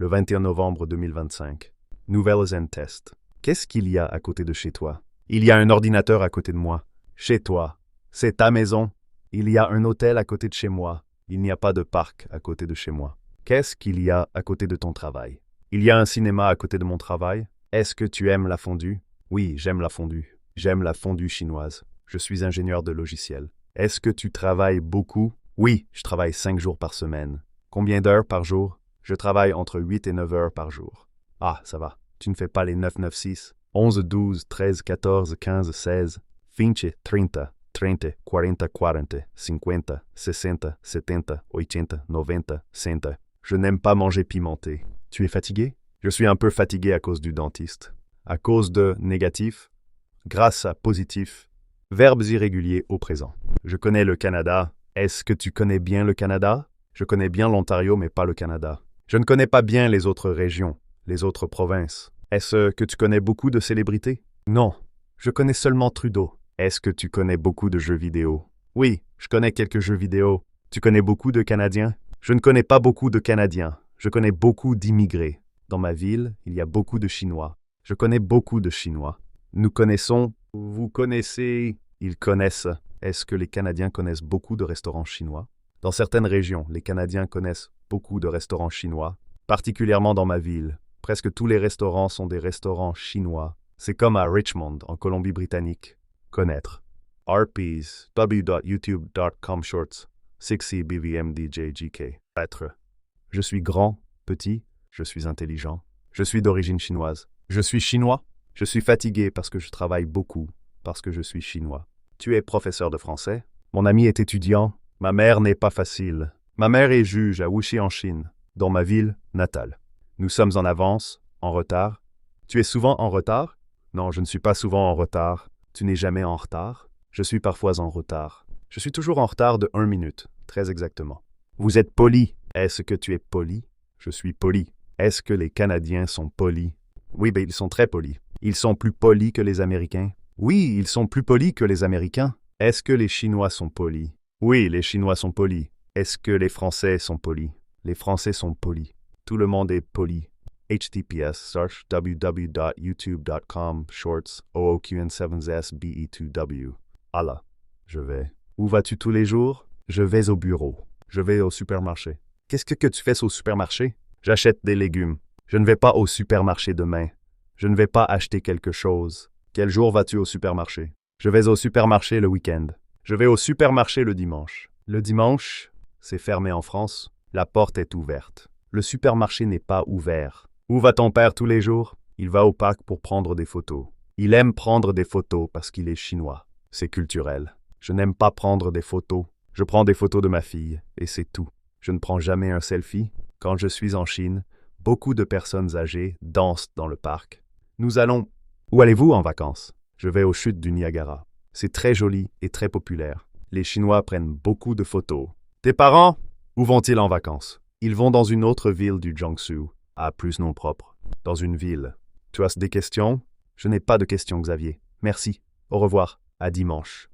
le 21 novembre 2025. Nouvelles Zen Test. Qu'est-ce qu'il y a à côté de chez toi? Il y a un ordinateur à côté de moi. Chez toi. C'est ta maison. Il y a un hôtel à côté de chez moi. Il n'y a pas de parc à côté de chez moi. Qu'est-ce qu'il y a à côté de ton travail? Il y a un cinéma à côté de mon travail. Est-ce que tu aimes la fondue? Oui, j'aime la fondue. J'aime la fondue chinoise. Je suis ingénieur de logiciel. Est-ce que tu travailles beaucoup? Oui, je travaille 5 jours par semaine. Combien d'heures par jour? Je travaille entre 8 et 9 heures par jour. Ah, ça va. Tu ne fais pas les 9, 9, 6. 11, 12, 13, 14, 15, 16. 20, 30, 30, 40, 40, 50, 60, 70, 80, 90, 100. Je n'aime pas manger pimenté. Tu es fatigué? Je suis un peu fatigué à cause du dentiste. À cause de négatif, grâce à positif, verbes irréguliers au présent. Je connais le Canada. Est-ce que tu connais bien le Canada? Je connais bien l'Ontario, mais pas le Canada. Je ne connais pas bien les autres régions, les autres provinces. Est-ce que tu connais beaucoup de célébrités? Non, je connais seulement Trudeau. Est-ce que tu connais beaucoup de jeux vidéo? Oui, je connais quelques jeux vidéo. Tu connais beaucoup de Canadiens? Je ne connais pas beaucoup de Canadiens. Je connais beaucoup d'immigrés. Dans ma ville, il y a beaucoup de Chinois. Je connais beaucoup de Chinois. Nous connaissons, vous connaissez, ils connaissent. Est-ce que les Canadiens connaissent beaucoup de restaurants chinois? Dans certaines régions, les Canadiens connaissent beaucoup de restaurants chinois, particulièrement dans ma ville. Presque tous les restaurants sont des restaurants chinois. C'est comme à Richmond, en Colombie-Britannique. Connaître. RPs, w.youtube.com shorts, 6cbvmdjgk. Être. Je suis grand, petit, je suis intelligent. Je suis d'origine chinoise. Je suis chinois. Je suis fatigué parce que je travaille beaucoup, parce que je suis chinois. Tu es professeur de français? Mon ami est étudiant. Ma mère n'est pas facile. Ma mère est juge à Wuxi en Chine, dans ma ville natale. Nous sommes en avance, en retard. Tu es souvent en retard? Non, je ne suis pas souvent en retard. Tu n'es jamais en retard? Je suis parfois en retard. Je suis toujours en retard de 1 minute, très exactement. Vous êtes poli. Est-ce que tu es poli? Je suis poli. Est-ce que les Canadiens sont polis? Oui, ils sont très polis. Ils sont plus polis que les Américains? Oui, ils sont plus polis que les Américains. Est-ce que les Chinois sont polis? Oui, les Chinois sont polis. Est-ce que les Français sont polis? Les Français sont polis. Tout le monde est poli. https search www.youtube.com shorts ooqn7sbe2w. Allah, je vais. Où vas-tu tous les jours? Je vais au bureau. Je vais au supermarché. Qu'est-ce que tu fais au supermarché? J'achète des légumes. Je ne vais pas au supermarché demain. Je ne vais pas acheter quelque chose. Quel jour vas-tu au supermarché? Je vais au supermarché le week-end. Je vais au supermarché le dimanche. Le dimanche, c'est fermé en France. La porte est ouverte. Le supermarché n'est pas ouvert. Où va ton père tous les jours? Il va au parc pour prendre des photos. Il aime prendre des photos parce qu'il est chinois. C'est culturel. Je n'aime pas prendre des photos. Je prends des photos de ma fille, et c'est tout. Je ne prends jamais un selfie. Quand je suis en Chine, beaucoup de personnes âgées dansent dans le parc. Nous allons... Où allez-vous en vacances? Je vais aux chutes du Niagara. C'est très joli et très populaire. Les Chinois prennent beaucoup de photos. Tes parents? Où vont-ils en vacances? Ils vont dans une autre ville du Jiangsu, à plus nom propre, dans une ville. Tu as des questions? Je n'ai pas de questions, Xavier. Merci. Au revoir. À dimanche.